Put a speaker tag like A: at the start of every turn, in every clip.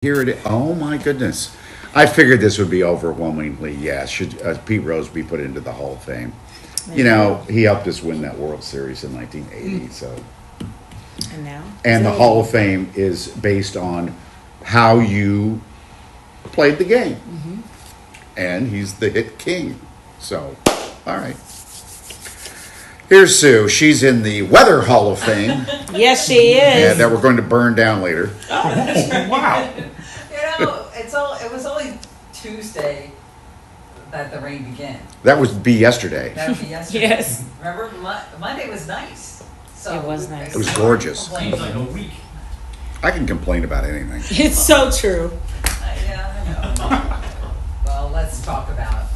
A: Here it is. Oh my goodness. I figured this would be overwhelmingly yes. Should Pete Rose be put into the Hall of Fame? You know, he helped us win that World Series in 1980. So,
B: And now?
A: and the Hall of Fame is based on how you played the game. And he's the hit king. So, all right. Here's Sue. She's in the Weather Hall of Fame.
B: Yes, she is.
A: That we're going to burn down later.
C: Wow. It was only Tuesday that the rain began.
A: That would be yesterday.
C: That would be yesterday.
B: Yes.
C: Remember, Monday was nice. So
B: It was nice.
A: It was gorgeous.
D: Seems like a week.
A: I can complain about anything.
B: It's so true.
C: Yeah, I know. Well, let's talk about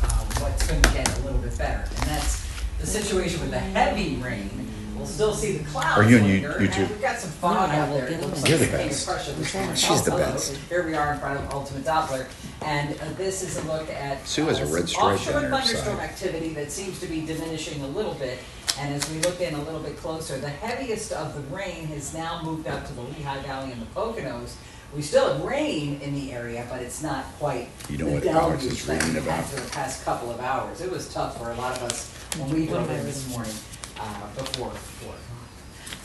C: what's going to get a little bit better, and that's the situation with the heavy rain. We'll still see the clouds.
A: Are you on
C: later,
A: YouTube?
C: And we've got some fog
B: No, I
C: out
B: will
C: there.
B: get
C: It looks
B: on
C: like
A: You're the
C: it's
A: best.
C: pressure this morning.
A: She's the
C: Also,
A: best.
C: Here we are in front of Ultimate Doppler, and this is a look at
A: Sue has a red
C: some
A: stripe
C: offshore
A: down her
C: thunderstorm
A: side.
C: activity that seems to be diminishing a little bit. And as we look in a little bit closer, the heaviest of the rain has now moved up to the Lehigh Valley and the Poconos. We still have rain in the area, but it's not quite
A: You know
C: the
A: what Alex
C: deluge
A: is
C: that
A: reading
C: we've had
A: about?
C: for the past couple of hours. It was tough for a lot of us when we drove in this morning before 4 o'clock.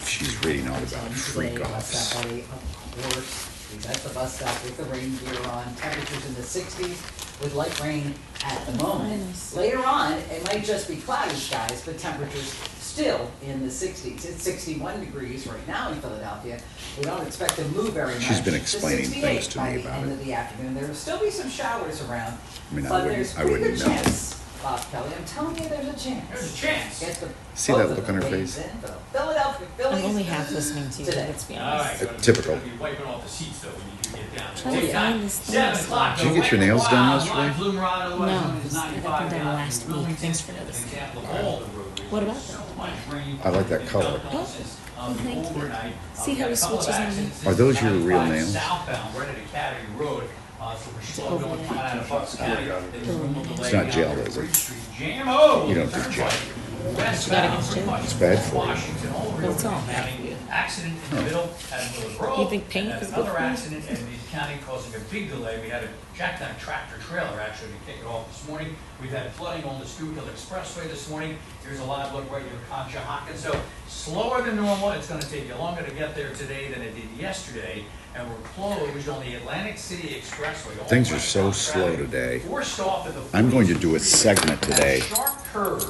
A: She's reading all about freak
C: Today,
A: offs.
C: bus stop already, of course, he's at the bus stop with the rain gear on, temperatures in the 60s with light rain at the moment.
B: Nice.
C: Later on, it might just be cloudy skies, but temperatures still in the 60s. It's 61 degrees right now in Philadelphia. We don't expect to move very much.
A: She's been
C: To
A: explaining
C: 68
A: things to me
C: by the
A: about
C: end
A: it.
C: of the afternoon. There will still be some showers around,
A: I mean,
C: but there's
A: I
C: pretty good
A: wouldn't know.
C: chance, Bob Kelly. I'm telling you, there's a chance.
D: There's a chance.
C: Get the
A: See
C: both
A: that
C: of
A: look on her
C: the
A: face?
C: Phillies in, the Philadelphia Phillies.
B: I'm only half listening to you,
C: today.
B: let's be
D: All
B: honest.
D: right.
A: Typical.
D: You're gonna be wiping off the seats though when you do get down.
B: Trying to
D: Take
B: find
D: time.
B: this
D: 7
B: thing.
D: o'clock.
A: Did you get your nails done yesterday?
D: Bloom rod, otherwise
B: No,
D: known as
B: I got them
D: 95
B: done
D: down
B: last
D: in
B: week.
D: Wilmington.
B: Thanks for
D: An
B: noticing.
D: example of all the roadways.
B: What about
D: So
B: them?
D: much rain.
A: I like that color.
B: Thank you.
D: Overnight.
B: See
D: We
B: how
D: had
B: he
D: a couple of
B: switches on me?
D: accidents
A: Are those your
D: in
A: real
D: 95
A: nails?
D: Southbound, right at Academy Road. So we're slow
B: over
D: going
B: there.
D: coming out of Bucks County. There's room to
A: It's
D: lay
A: not
D: down
A: gel,
D: there.
A: is it?
D: Bridge Street Jam-O!
A: You don't do gel.
D: Westbound,
B: against gel?
D: pretty much
A: It's bad for you.
D: Washington, all
B: Well, it's all
D: over
B: bad
D: County.
B: for you.
D: Accident in the middle at Village Road.
B: You think paint
D: And
B: is good
D: another
B: for you?
D: accident in the county causing a big delay. We had a jacked-down tractor trailer actually to kick it off this morning. We've had flooding on the Schuylkill Expressway this morning. Here's a live look right near Conshohocken. So slower than normal. It's going to take you longer to get there today than it did yesterday. And we're closed on the Atlantic City Expressway. All
A: Things are so
D: westbound
A: slow
D: traffic
A: today.
D: forced off at the
A: I'm going to do a
D: 42
A: segment today
D: sharp curve,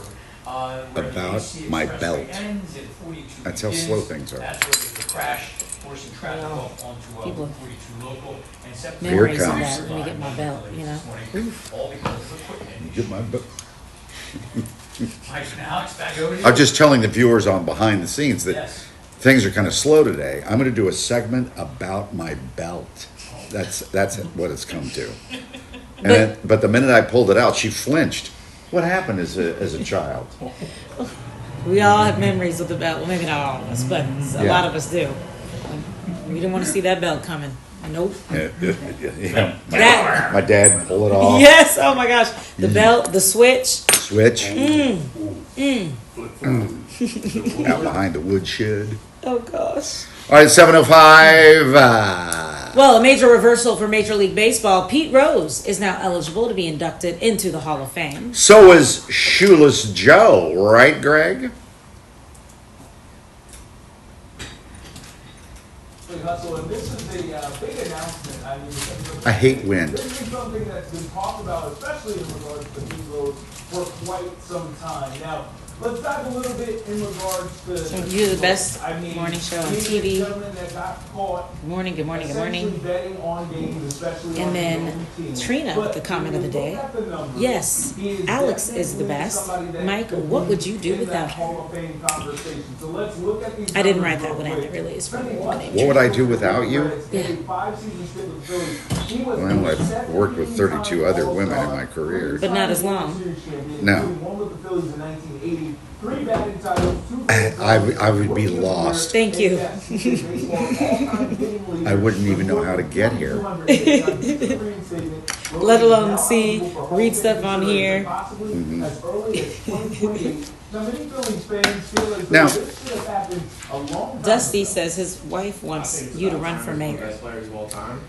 D: where the
A: about
D: AC
A: my
D: Expressway
A: belt.
D: ends and 42
A: That's how
D: begins.
A: slow things are.
D: That's where there's the crash, forcing traffic
B: Wow.
D: off onto
B: People-
D: 42 local. And
A: Here it
B: Memories of
A: comes.
B: that when we get my belt, you know?
D: All because of equipment.
A: Get my bu-
D: Mike and Alex, back over to you.
A: I'm just telling the viewers on behind the scenes that
D: Yes.
A: things are kind of slow today. I'm going to do a segment about my belt. That's what it's come to. But the minute I pulled it out, she flinched. What happened as a child?
B: We all have memories of the belt. Well, maybe not all of us, but a
A: Yeah.
B: lot of us do. We didn't want to see that belt coming. Nope.
A: Yeah,
B: That.
A: my dad pulled it off.
B: Yes. Oh my gosh. The belt, the switch.
A: Switch. Out behind the woodshed.
B: Oh gosh.
A: All right, 7:05.
B: Well, a major reversal for Major League Baseball. Pete Rose is now eligible to be inducted into the Hall of Fame.
A: So is Shoeless Joe, right, Greg?
E: Hustle, and this is a big announcement. I mean,
A: I hate wind.
E: This is something that's been talked about, especially in regards to Pete Rose, for quite some time. Now, let's dive a little bit in regards to.
B: So you do the best
E: I mean,
B: morning show on
E: he is a
B: TV.
E: gentleman that got caught
B: Good morning, good morning, good
E: essentially
B: morning.
E: betting on games, especially
B: And
E: on
B: then
E: his own team.
B: Trina with the comment of the day.
E: When you look at the numbers,
B: Yes,
E: he is
B: Alex is the
E: definitely
B: best.
E: somebody that
B: Mike,
E: could
B: what
E: be
B: would you do
E: in
B: without
E: that
B: him?
E: Hall of Fame conversation. So let's look at these
B: I didn't
E: numbers
B: write that
E: real
B: one.
E: quick.
B: It really is funny.
A: What would I do without you?
B: Yeah.
A: Well, I've worked with 32 other women in my career.
B: But not as long.
A: No. I would be lost.
B: Thank you.
A: I wouldn't even know how to get here.
B: Let alone see, read stuff on here.
A: Now,
B: Dusty says his wife wants you to run for mayor.
F: Best players of all time.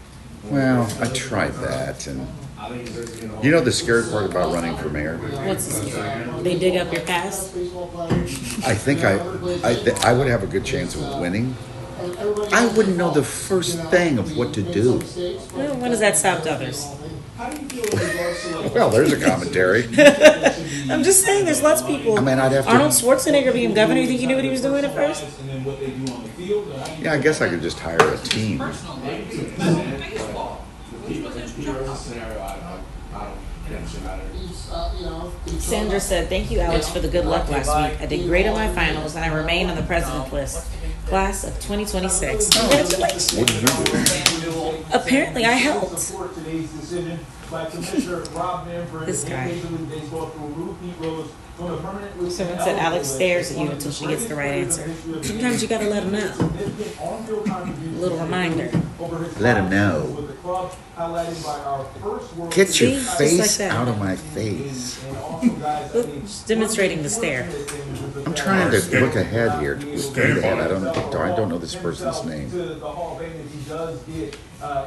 A: Well, I tried that, and you know the scary part about running for mayor?
B: What's this? They dig up your past?
A: I think I would have a good chance of winning. I wouldn't know the first thing of what to do.
B: Well, when does that stop to others?
A: Well, there's a commentary.
B: I'm just saying, there's lots of people.
A: I mean, I'd have to.
B: Arnold Schwarzenegger became governor. You think he knew what he was doing at first?
A: Yeah, I guess I could just hire a team.
B: Sandra said, "Thank you, Alex, for the good luck last week. I did great on my finals, and I remain on the president list. Class of 2026. Congratulations."
A: What did you do?
B: Apparently, I helped.
E: This
B: guy. Someone said Alex stares at you until she gets the right answer. Sometimes you gotta let them know. A little reminder.
A: Let him know. Get your
B: See? Just
A: face
B: like that.
A: out of my face.
B: Oop, just demonstrating the stare.
A: I'm trying to look ahead here. Straight ahead. I don't know this person's name.
E: To the Hall of Fame if he does get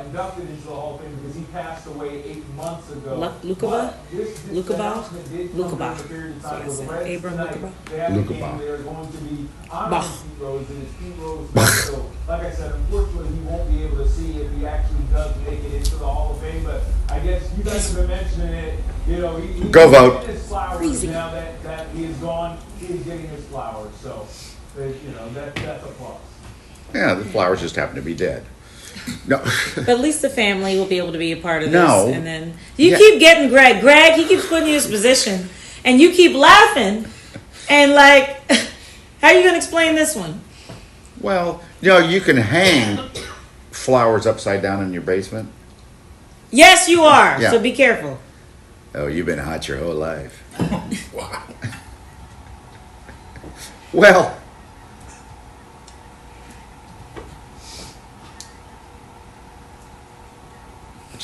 E: inducted into the Hall of Fame because he passed away 8 months ago.
B: Lukaba?
E: This
B: Lukaba?
E: announcement did come
B: Lukaba.
E: during the period of
B: That's
E: time
B: what I
E: where the
B: said.
E: Reds
B: Abram
E: tonight,
B: Lukaba?
E: they have a game
A: Lukaba.
E: they're going to be
B: Bah.
E: honoring Pete Rose, and it's Pete Rose. So, like I said, unfortunately, he won't be able to see if he actually does make it into the Hall of Fame. But I guess you guys have been mentioning it. You know, he's
A: Go vote.
E: getting his flowers
B: Crazy.
E: now that he is gone. He is getting his flowers. So, you know, that's a plus.
A: Yeah, the flowers just happen to be dead. No.
B: But at least the family will be able to be a part of
A: No.
B: this. And then you
A: Yeah.
B: keep getting Greg. Greg, he keeps putting you in this position. And you keep laughing. And like, how are you going to explain this one?
A: Well, you can hang flowers upside down in your basement.
B: Yes, you are.
A: Yeah.
B: So be careful.
A: Oh, you've been hot your whole life. Wow. Well,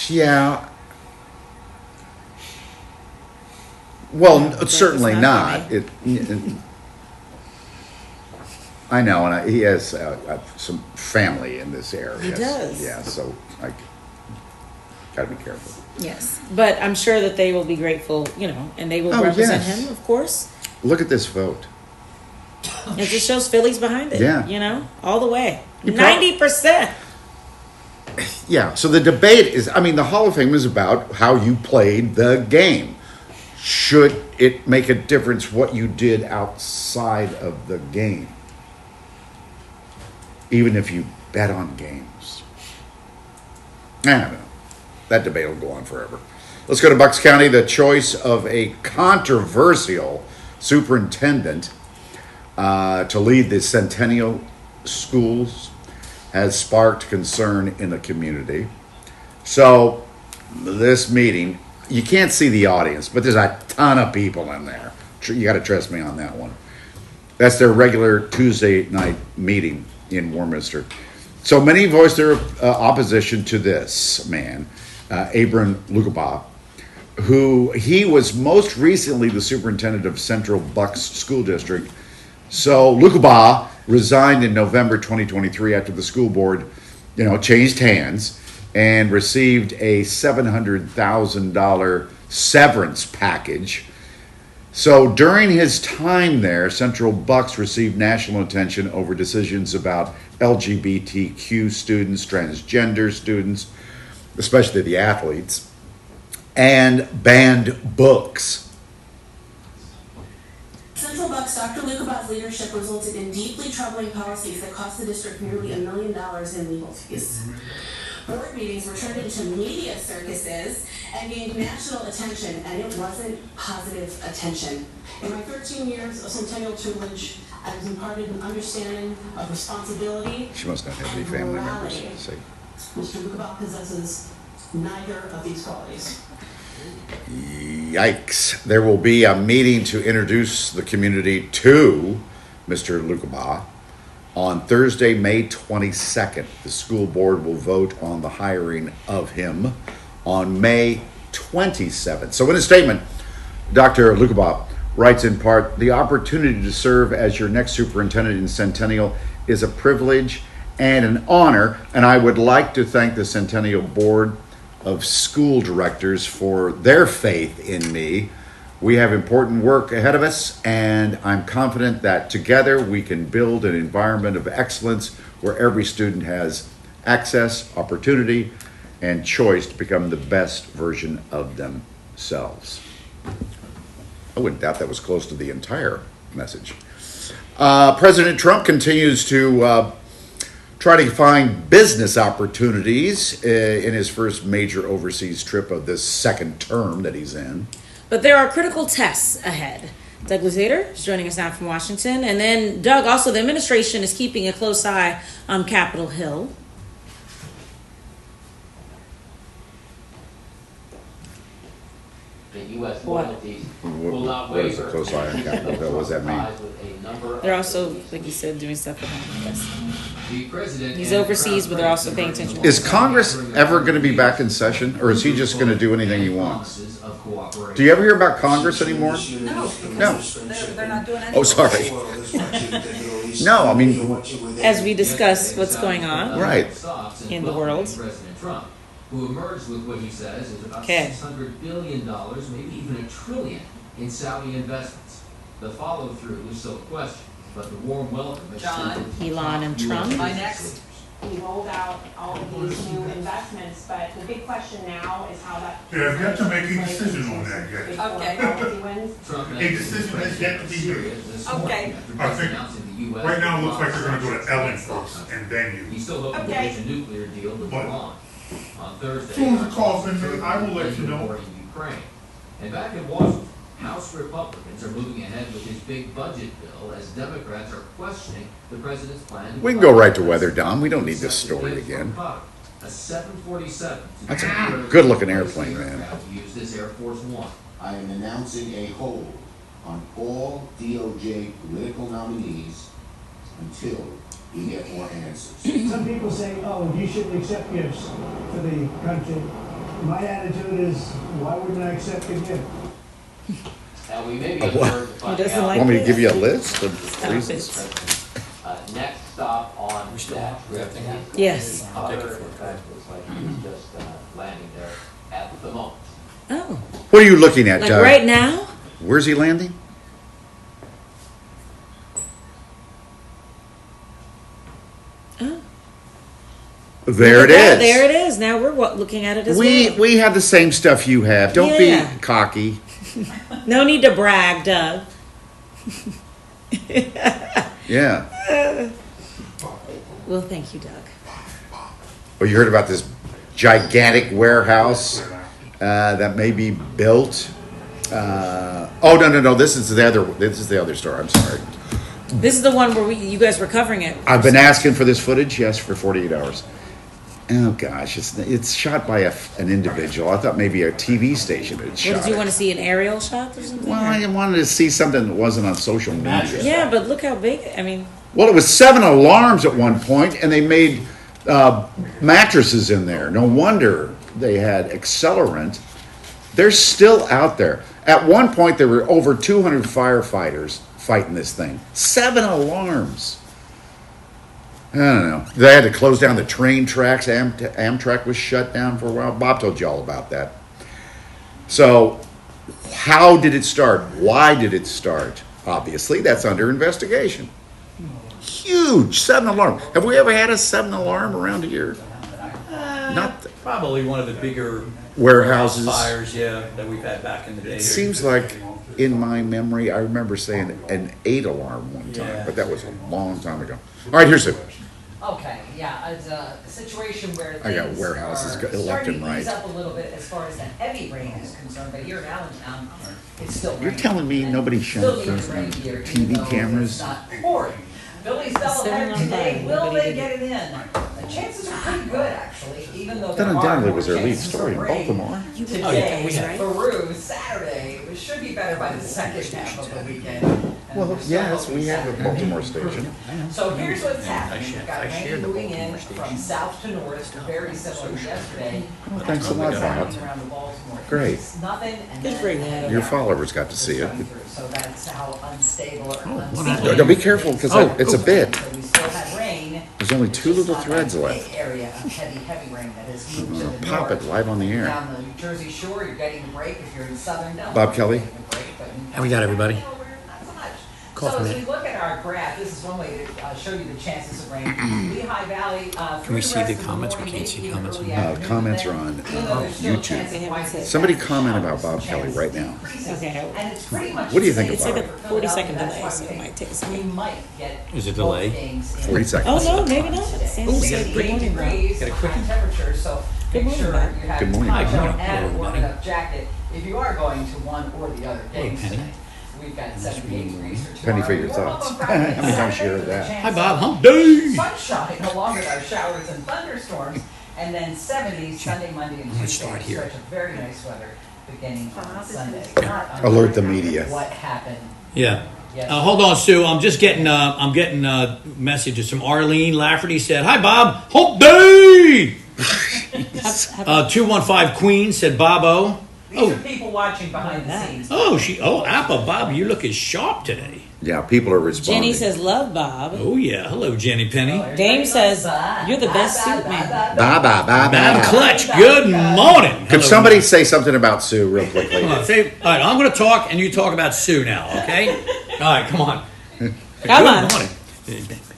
A: yeah. Well,
B: But
A: certainly
B: it's
A: not.
B: not
A: I know, and he has some family in this area.
B: He does.
A: Yeah, so I gotta be careful.
B: Yes. But I'm sure that they will be grateful, and they will
A: Oh,
B: represent
A: yes.
B: him, of course.
A: Look at this vote.
B: It just shows Philly's behind it.
A: Yeah.
B: All the way.
A: You prob-
B: 90%.
A: Yeah, so the debate is, the Hall of Fame is about how you played the game. Should it make a difference what you did outside of the game? Even if you bet on games. I don't know. That debate will go on forever. Let's go to Bucks County. The choice of a controversial superintendent to lead the Centennial schools has sparked concern in the community. So this meeting, you can't see the audience, but there's a ton of people in there. You got to trust me on that one. That's their regular Tuesday night meeting in Warminster. So many voiced their opposition to this man, Abram Lukaba, who he was most recently the superintendent of Central Bucks School District. So Lukaba resigned in November 2023 after the school board, changed hands and received a $700,000 severance package. So during his time there, Central Bucks received national attention over decisions about LGBTQ students, transgender students, especially the athletes, and banned books.
F: Central Bucks Dr. Lukaba's leadership resulted in deeply troubling policies that cost the district nearly $1 million in legal fees. Board meetings were turned into media circuses and gained national attention, and it wasn't positive attention. In my 13 years of Centennial tutelage, I was imparted an understanding of responsibility.
A: She must not have any
F: and
A: family members.
F: morality.
A: Say,
F: Mr. Lukaba possesses neither of these qualities.
A: yikes. There will be a meeting to introduce the community to Mr. Lukaba on Thursday, May 22nd. The school board will vote on the hiring of him on May 27th. So in a statement, Dr. Lukaba writes in part, "The opportunity to serve as your next superintendent in Centennial is a privilege and an honor. And I would like to thank the Centennial Board of School Directors for their faith in me. We have important work ahead of us, and I'm confident that together we can build an environment of excellence where every student has access, opportunity, and choice to become the best version of themselves. I wouldn't doubt that was close to the entire message. President Trump continues to try to find business opportunities in his first major overseas trip of this second term that he's in.
B: But there are critical tests ahead. Doug Luzader is joining us now from Washington. And then, Doug, also the administration is keeping a close eye on Capitol Hill.
G: The U.S. loyalties will not
A: What is a
G: waver.
A: close eye on Capitol Hill? What does that mean?
B: They're also, like you said, doing stuff behind us.
G: The president
B: He's
G: and
B: overseas, but they're also paying
G: President
B: attention.
A: Is Congress ever going to be back in session, or is he just going to do anything he wants?
G: promises of cooperation.
A: Do you ever hear about Congress anymore?
C: No,
A: No.
C: they're not doing anything.
A: Oh, sorry. No, I mean,
B: As we discuss what's going on.
A: Right.
B: In the world.
G: President Trump, who emerged with what he says is about
B: Okay.
G: $600 billion, maybe even $1 trillion in Saudi investments. The follow-through is still a question, but the warm welcome has
C: John.
G: shifted to
B: Elon and
G: top
B: Trump.
G: US
C: My next.
G: leaders.
H: We rolled out all of these new investments, but the big question now is how that.
I: Yeah, I've got to make a decision on that yet.
H: Before
C: Okay.
H: policy wins.
G: Trump
I: A decision has yet to be made.
C: Okay.
I: I think right now it looks like they're gonna go to Ellen first and then you.
G: He's still hoping
C: Okay.
G: to reach a nuclear deal with
I: But-
G: Iran. On Thursday,
I: Soon as the call's been made, I will let you know.
G: in Ukraine. And back in Washington, House Republicans are moving ahead with his big budget bill as Democrats are questioning the president's plan.
A: We can go right to weather, Don. We don't need this story again.
G: A 747.
A: That's a good-looking airplane, man.
G: Use this Air Force One.
J: I am announcing a hold on all DOJ political nominees until we get more answers.
K: Some people say, oh, you shouldn't accept gifts for the country. My attitude is, why wouldn't I accept a gift?
G: Now, we may be
A: What?
G: observed to find
B: doesn't
G: out.
B: like
A: Want me to
B: this?
A: give you a list of
B: Stop
A: reasons?
B: it.
G: Next stop on that trip.
B: Yes.
G: I'll take it for a fact. Looks like he's just landing there at the moment.
B: Oh,
A: What are you looking at,
B: like
A: Doug?
B: right now?
A: Where's he landing?
B: Oh.
A: There it
B: Yeah,
A: is.
B: there it is. Now we're looking at it as
A: We
B: well.
A: we have the same stuff you have. Don't
B: Yeah.
A: be cocky.
B: No need to brag, Doug.
A: Yeah.
B: Well, thank you, Doug.
A: Well, you heard about this gigantic warehouse that may be built. Oh no! This is the other story. I'm sorry.
B: This is the one where you guys were covering it.
A: I've been asking for this footage, yes, for 48 hours. Oh gosh, it's shot by an individual. I thought maybe a TV station had shot
B: What, did you
A: it.
B: want to see an aerial shot or something?
A: Well, I wanted to see something that wasn't on social media.
B: Yeah, but look how big. I mean,
A: Well, it was 7 alarms at one point, and they made mattresses in there. No wonder they had accelerant. They're still out there. At one point, there were over 200 firefighters fighting this thing. 7 alarms. I don't know. They had to close down the train tracks. Amtrak was shut down for a while. Bob told you all about that. So, how did it start? Why did it start? Obviously, that's under investigation. Huge 7 alarm. Have we ever had a 7 alarm around here? Not the
D: Probably one of the bigger
A: warehouses.
D: fires, yeah, that we've had back in the day.
A: It seems like in my memory, I remember saying an 8 alarm one time,
D: Yeah.
A: but that was a long time ago. All right, here's it.
C: Okay, yeah, it's a situation where
A: I got
C: things
A: warehouses
C: are
A: left and
C: starting to
A: right.
C: ease up a little bit as far as the heavy rain is concerned, but here in Allentown, it's still raining.
A: You're telling me
C: And
A: nobody
C: still
A: shot
C: needs
A: for
C: rain here,
A: TV
C: even though
A: cameras?
C: It's not pouring. Billy's
B: Seven
C: doubleheader
B: on
C: today,
B: five,
C: will
B: nobody
C: they
B: did
C: get it in? The chances are pretty good, actually, even though
A: That
C: there are
A: undoubtedly
C: more
A: was their lead
C: chances
A: story in
C: of rain
A: Baltimore.
C: today,
B: we have-
C: through Saturday, it should be better by the second half of the weekend. And
A: Well,
C: we're still
A: yes,
C: hoping
A: we have a
C: Saturday.
A: Baltimore station.
C: So here's what's happening. We've got
D: I share
C: rain
D: the
C: moving
D: Baltimore
C: in
D: station.
C: from south to north, very similar to yesterday.
A: Well, thanks a lot,
C: What's
A: Bob.
C: happening around the Baltimore.
A: Great.
C: It's nothing and
B: Good
C: then
B: for you.
C: heading
A: Your
C: out.
A: followers got to see it.
C: So that's how unstable or
A: No,
C: unstable.
A: be careful because it's a bit.
C: So we still had rain.
A: There's There's only two little
C: It's not
A: threads
C: that
A: left.
C: big area of heavy rain that has moved to the north.
A: Pop it live on the air.
C: Down the New Jersey shore, you're getting a break. If you're in southern Delaware,
A: Bob Kelly?
C: you're getting a break, but in
L: And we got everybody.
C: Delaware, not so much.
L: Call
C: So
L: from
C: as
L: it.
C: we look at our graph, this is one way to show you the chances of rain. Lehigh Valley,
L: Can we see the comments? We can't see comments on
A: No, comments are on YouTube.
C: YouTube.
A: Somebody comment about Bob Kelly right now.
B: Okay.
C: And it's pretty much.
A: What do you think
B: It's
A: about
B: like
A: it?
B: a 40-second delay, so it might take a
C: We
B: second.
C: might get.
L: Is it
C: both
L: delay?
C: things in
A: 40 seconds.
B: Oh, no, maybe not. Sandra
L: we
B: said
L: got
B: good morning, Bob.
C: degrees,
L: Got a quickie?
C: high temperature, so
B: Good
C: make
B: morning,
C: sure
B: Bob.
C: you have
A: Good morning,
C: poncho
L: Bob.
C: and a
L: Hello,
C: warmed
L: buddy.
C: up jacket. If you are going to one or the other games
L: Penny.
C: today, we've got 78 degrees for tomorrow.
A: Penny for your
C: We're
A: thoughts.
C: hoping Friday and
A: How many times you
C: Saturday
A: heard
C: with a
A: that?
C: chance
L: Hi, Bob.
C: of
L: Hump day.
C: Sunshine, along with our showers and thunderstorms, and then 70s Sunday, Monday, and Tuesday.
L: start here.
C: Stretch of very nice weather beginning on Sunday. Not
A: Alert the
C: unlike
A: media.
C: What happened?
L: Yeah.
C: Yes.
L: Hold on, Sue. I'm just getting messages from Arlene Lafferty. Said, "Hi, Bob. Hump day." 215 Queen said, "Bobo."
C: These are people watching behind the scenes.
L: Appa, Bob, you look as sharp today.
A: Yeah, people are responding.
B: Jenny says, love Bob.
L: Oh yeah, hello, Jenny Penny.
B: Dame says, you're the best suit man.
A: Bye, bye, bye,
L: Bob
A: bye.
L: Clutch, good morning.
A: Could
L: Hello.
A: somebody say something about Sue real quickly?
L: All right, I'm going to talk, and you talk about Sue now, okay? All right, come on.
B: Come
L: Good
B: on.
L: morning.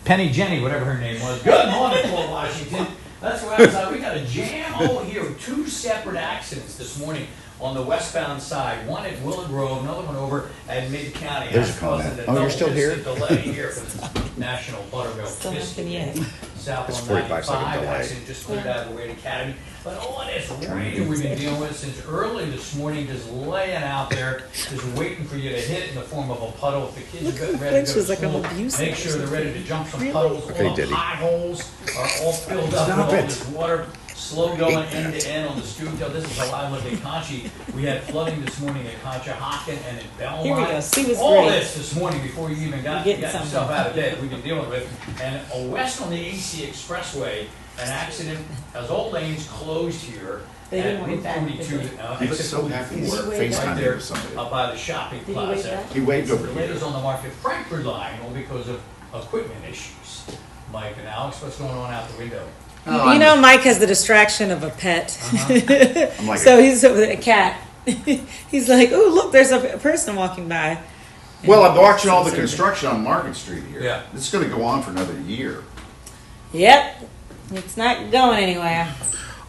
L: Penny Jenny, whatever her name was. Good morning, Fort Washington. That's right. We got a jam over here. Two separate accidents this morning on the westbound side. One at Willow Grove, another one over at Mid County.
A: There's a
L: That's causing
A: comment.
L: the
A: Oh, you're still here?
L: delay here for the National Buttermilk
B: Still
L: Biscuit.
B: nothing yet.
L: South
A: It's
L: on
A: 45-second
L: 95.
A: delay.
L: Accident just cleared out of the Wade Academy. But all this rain we've been dealing with since early this morning, just laying out there, just waiting for you to hit it in the form of a puddle. If the kids are ready to go
B: Flinches
L: to
B: like I'm
L: school,
B: abusive
L: make
B: or
L: sure they're ready to jump some
B: Really?
L: puddles.
A: Okay,
L: All the
A: Diddy.
L: potholes are all filled up with
A: Stop
L: all
A: it.
L: this water. Slow going end to end on the Scooptail. This is a live look at Conchi. We had flooding this morning at Conshohocken and at Belmont.
B: Here we go. See what's
L: All
B: great.
L: this morning before you even got
B: You're getting
L: yourself
B: something.
L: out of bed. We've been dealing with. And west on the AC Expressway, an accident as all lanes closed here.
B: They didn't
L: at
B: wave
L: Route
B: back, did
L: 42.
A: He looks so happy.
B: Did
A: He's
B: he wave
A: FaceTiming
L: Right there,
A: with somebody.
L: up by the shopping
B: Did he wave
L: plaza.
B: back?
A: He waved over
L: Delays
A: here.
L: on the Market Frankfurt line, all because of equipment issues. Mike and Alex, what's going on out the window?
A: Oh,
B: You know, Mike has the distraction of a pet.
A: I'm like
B: So he's over there, a cat. He's like, oh, look, there's a person walking by.
A: Well, I'm watching all the construction on Market Street here.
L: Yeah.
A: It's going to go on for another year.
B: Yep. It's not going anywhere.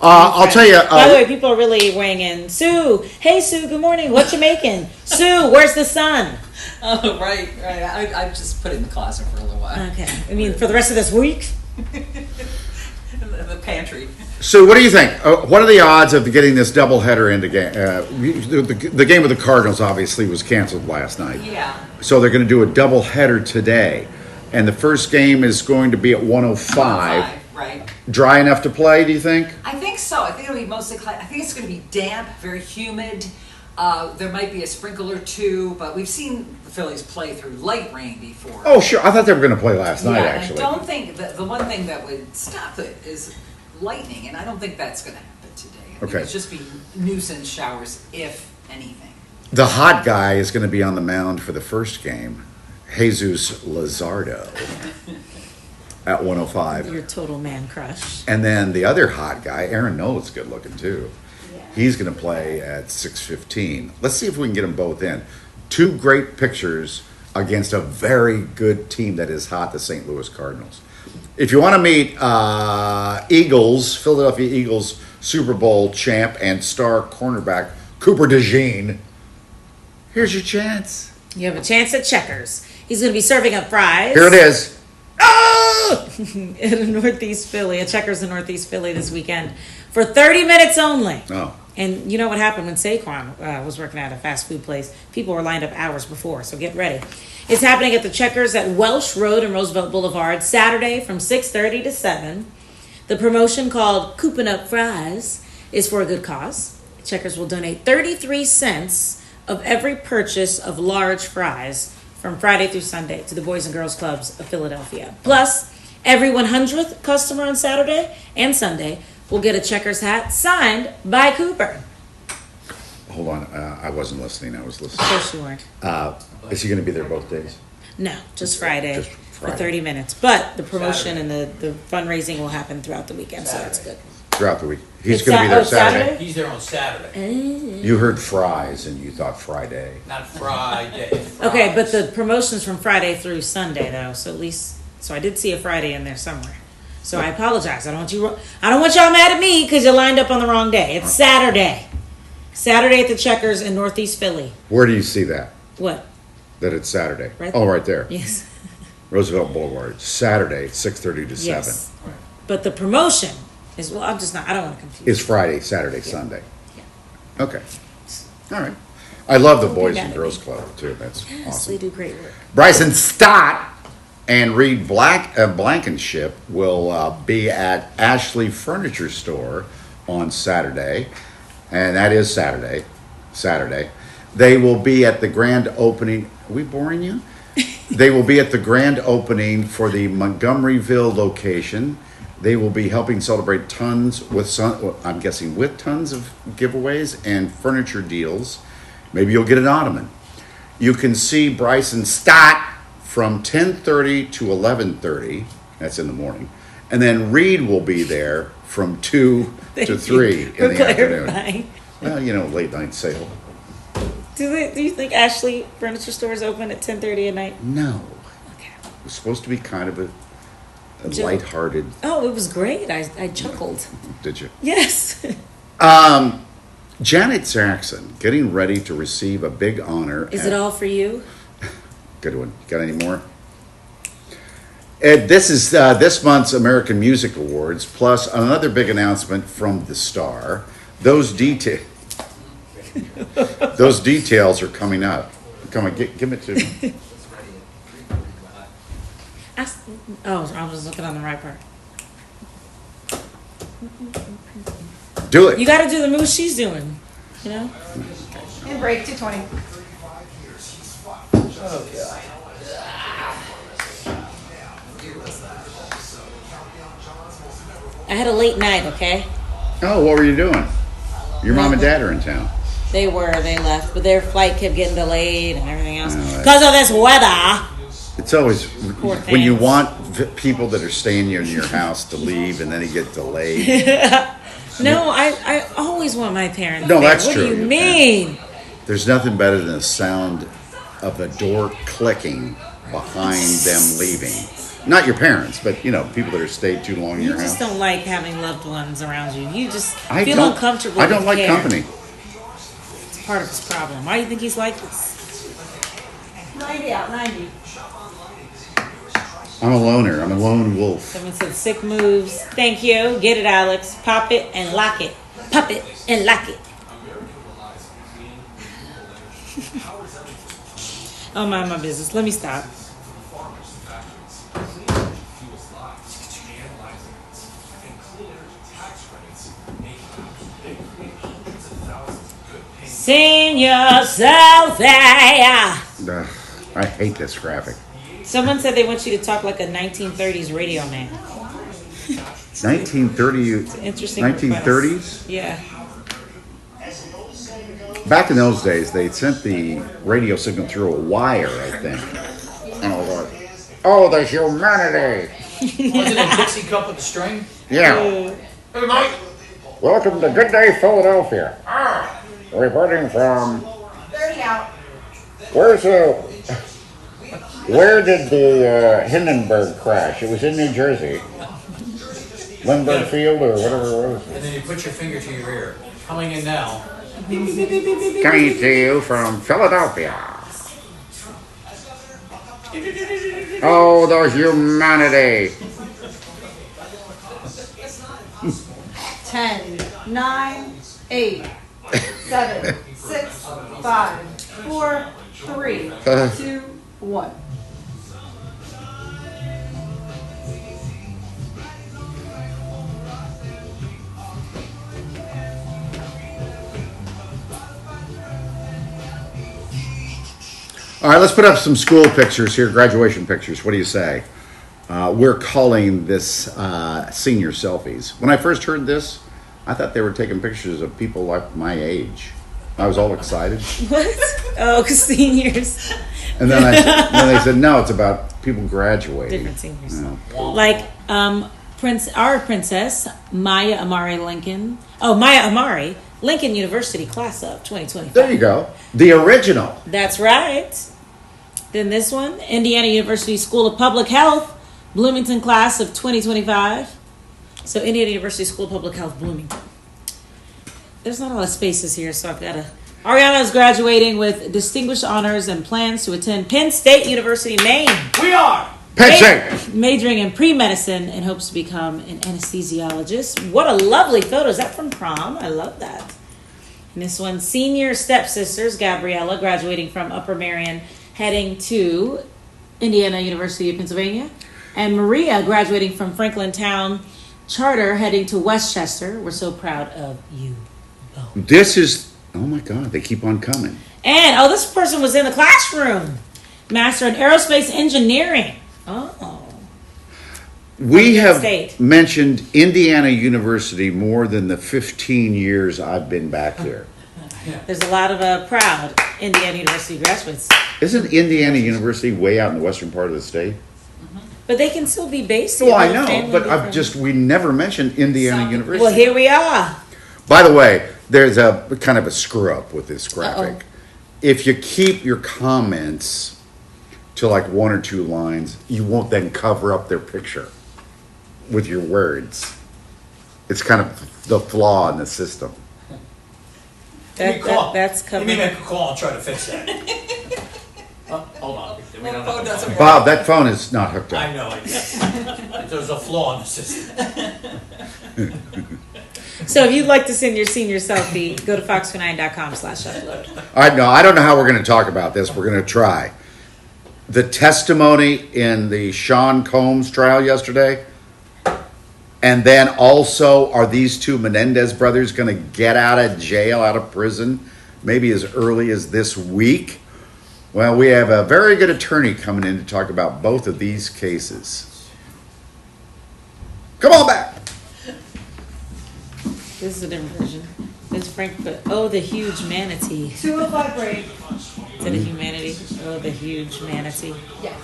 A: I'll tell you.
B: By the way, people are really weighing in. Sue, hey Sue, good morning. What you making? Sue, where's the sun?
C: Oh, right. I just put it in the closet for a little while.
B: Okay. I mean, for the rest of this week?
C: The pantry.
A: So, what do you think? What are the odds of getting this doubleheader into game? The game with the Cardinals obviously was canceled last night.
C: Yeah.
A: So they're going to do a doubleheader today, and the first game is going to be at 105.
C: Right.
A: Dry enough to play? Do you think?
C: I think so. I think it'll be mostly. I think it's going to be damp, very humid. There might be a sprinkle or two, but we've seen the Phillies play through light rain before.
A: Oh, sure. I thought they were going to play last night.
C: Yeah,
A: Actually,
C: I don't think that the one thing that would stop it is lightning, and I don't think that's going to happen today. I think
A: Okay.
C: it's just be nuisance showers, if anything.
A: the hot guy is going to be on the mound for the first game, Jesus Luzardo, at 105.
B: Your total man crush.
A: And then the other hot guy, Aaron Nola's good looking too.
B: Yeah.
A: He's going to play at 6:15. Let's see if we can get them both in. Two great pictures against a very good team that is hot, the St. Louis Cardinals. If you want to meet Philadelphia Eagles Super Bowl champ and star cornerback Cooper DeJean, here's your chance.
B: You have a chance at Checkers. He's going to be serving up fries.
A: Here it is.
B: In Northeast Philly, a Checkers in Northeast Philly this weekend for 30 minutes only.
A: Oh.
B: And you know what happened when Saquon was working at a fast food place? People were lined up hours before, so get ready. It's happening at the Checkers at Welsh Road and Roosevelt Boulevard, Saturday from 6:30 to 7. The promotion called Coopin' Up Fries is for a good cause. Checkers will donate 33 cents of every purchase of large fries from Friday through Sunday to the Boys and Girls Clubs of Philadelphia. Plus, every 100th customer on Saturday and Sunday will get a Checkers hat signed by Cooper.
A: Hold on. I wasn't listening. I was
B: Of
A: listening.
B: course you weren't.
A: Is he going to be there both days?
B: No, just Friday.
A: Just
B: for
A: Friday.
B: 30 minutes. But the promotion and the fundraising will happen throughout the weekend, so that's good.
A: Throughout the week. He's
B: It's
A: going to be there
B: Saturday?
A: Saturday.
L: He's there on Saturday,
A: You heard fries and you thought Friday.
L: not Friday.
B: Okay, but the promotion's from Friday through Sunday though, so at least I did see a Friday in there somewhere. So I apologize. I don't want y'all mad at me because you lined up on the wrong day. It's Saturday. Saturday at the Checkers in Northeast Philly.
A: Where do you see that?
B: What?
A: That it's Saturday.
B: Right
A: Oh, right there.
B: Yes.
A: Roosevelt Boulevard. Saturday, 6:30 to 7.
B: Yes. But the promotion is I don't want to confuse.
A: Is Friday, Saturday, Sunday. Okay. All right. I love the Boys and Girls Club too. That's
B: Yes,
A: awesome.
B: they do great work.
A: Bryson Stott and Reed Blankenship will be at Ashley Furniture Store on Saturday, and that is Saturday. They will be at the grand opening. Are we boring you? They will be at the grand opening for the Montgomeryville location. They will be helping celebrate tons of giveaways and furniture deals. Maybe you'll get an ottoman. You can see Bryson Stott from 10:30 to 11:30. That's in the morning. And then Reed will be there from 2 to 3 in the afternoon. Well, late night sale.
B: Do you think Ashley Furniture Store is open at 10:30 at night?
A: No.
B: Okay.
A: It was supposed to be kind of a
B: Joke.
A: lighthearted.
B: Oh, it was great. I chuckled.
A: Did you?
B: Yes.
A: Janet Jackson getting ready to receive a big honor.
B: Is it all for you?
A: Good one. Got any more? This is this month's American Music Awards, plus another big announcement from the star. Those details are coming up. Come on, give it to me.
B: I was looking on the right part.
A: Do it.
B: You got to do the move she's doing.
H: And break to 20.
B: I had a late night, okay?
A: Oh, what were you doing? Your mom and dad are in town.
B: They left, but their flight kept getting delayed and everything else.
A: Oh,
B: Because of this weather.
A: It's always
B: Poor
A: when you
B: things.
A: want people that are staying in your house to leave and then it get delayed.
B: No, I always want my parents
A: No,
B: there.
A: that's
B: what
A: true.
B: What do you mean?
A: There's nothing better than the sound of a door clicking behind them leaving. Not your parents, but people that are stayed too long in
B: You
A: your
B: just
A: house.
B: don't like having loved ones around you. You just
A: I
B: feel
A: don't-
B: uncomfortable.
A: I don't
B: with
A: like
B: care.
A: company.
B: It's part of his problem. Why do you think he's like this?
H: 90 out, 90.
A: I'm a loner. I'm a lone wolf.
B: Someone said sick moves. Thank you. Get it, Alex. Pop it and lock it. Pop it and lock it. Oh, mind my business. Let me stop. Senior selfie.
A: Ugh, I hate this graphic.
B: Someone said they want you to talk like a 1930s radio man.
A: 1930.
B: Interesting.
A: 1930s.
B: Yeah.
A: Back in those days, they sent the radio signal through a wire, I think. Oh, the humanity!
L: Wasn't it Dixie Cup with the string?
A: Yeah.
I: Hey, Mike.
A: Welcome to Good Day Philadelphia. Reporting from
H: 30 out.
A: where did the Hindenburg crash? It was in New Jersey. Lindbergh Field or whatever it was.
L: And then you put your finger to your ear. Coming in now.
A: Coming to you from Philadelphia. Oh, the humanity.
H: 10, 9, 8, 7, 6, 5, 4, 3, 2, 1.
A: All right, let's put up some school pictures here, graduation pictures. What do you say? We're calling this senior selfies. When I first heard this, I thought they were taking pictures of people like my age. I was all excited.
B: What? Oh, 'cause seniors.
A: And then they said, no, it's about people graduating.
B: Different seniors.
A: Yeah.
B: Like our princess Maya Amari Lincoln. Oh, Maya Amari, Lincoln University class of 2025.
A: There you go. The original.
B: That's right. Then this one, Indiana University School of Public Health, Bloomington class of 2025. So Indiana University School of Public Health, Bloomington. There's not a lot of spaces here, so I've got to... Ariana is graduating with distinguished honors and plans to attend Penn State University, Maine.
L: We are.
A: Penn State.
B: Majoring in pre-medicine and hopes to become an anesthesiologist. What a lovely photo. Is that from prom? I love that. And this one, senior stepsisters, Gabriella, graduating from Upper Marion, heading to Indiana University of Pennsylvania. And Maria, graduating from Franklin Town Charter, heading to Westchester. We're so proud of you both.
A: This is, oh my God, they keep on coming.
B: And, this person was in the classroom. Master in Aerospace Engineering. Oh.
A: We have
B: State.
A: mentioned Indiana University more than the 15 years I've been back there.
B: There's a lot of proud Indiana University graduates.
A: Isn't Indiana University way out in the western part of the state?
B: But they can still be based here.
A: Well, I know, but we never mentioned Indiana University.
B: Well, here we are.
A: By the way, there's a kind of a screw up with this graphic. If you keep your comments to like 1 or 2 lines, you won't then cover up their picture with your words. It's kind of the flaw in the system.
B: That's covered.
L: You mean I could call and try to fix that? Hold on. We don't have the phone.
A: Bob, that phone is not hooked up.
L: I know, I guess. There's a flaw in the system.
B: So if you'd like to send your senior selfie, go to fox29.com/upload.
A: I don't know how we're going to talk about this. We're going to try. The testimony in the Sean Combs trial yesterday, and then also, are these 2 Menendez brothers going to get out of jail, out of prison, maybe as early as this week? Well, we have a very good attorney coming in to talk about both of these cases. Come on back.
B: This is a different version. It's Frank, but the huge manatee.
C: 2:05 break.
B: To the humanity. The huge manatee.
C: Yes.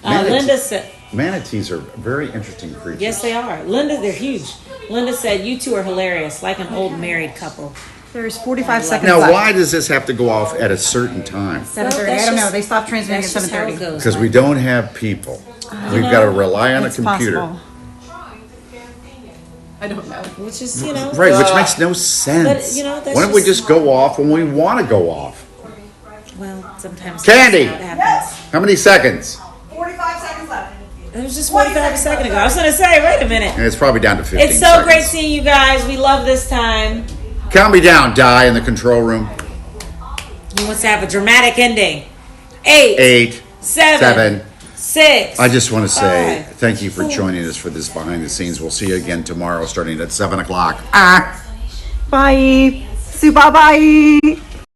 B: Linda said...
A: Manatees are very interesting creatures.
B: Yes, they are. They're huge. Linda said, you two are hilarious, like an old married couple.
M: There's 45 seconds
A: Now,
M: left.
A: why does this have to go off at a certain time?
M: 7:30. I don't know. They stopped transmitting at
B: That's just how it
M: 7:30.
B: goes.
A: Because we don't have people. We've got to rely on a
M: It's
A: computer.
M: possible. I don't know.
B: Which is,
A: Right, which makes no sense.
B: But, that's
A: Why don't we just go off when we want to go off?
B: Well, sometimes
A: Candy!
B: that's how it happens.
A: How many seconds?
C: 45 seconds left.
B: It was just 45 seconds ago. I was going to say, wait a minute.
A: And it's probably down to 15
B: It's so
A: seconds.
B: great seeing you guys. We love this time.
A: Count me down, Di, in the control room.
B: He wants to have a dramatic ending. 8,
A: 8,
B: 7, 6.
A: I just want to say
B: 5.
A: thank you for joining us for this behind the scenes. We'll see you again tomorrow starting at 7 o'clock.
M: Bye. Super bye.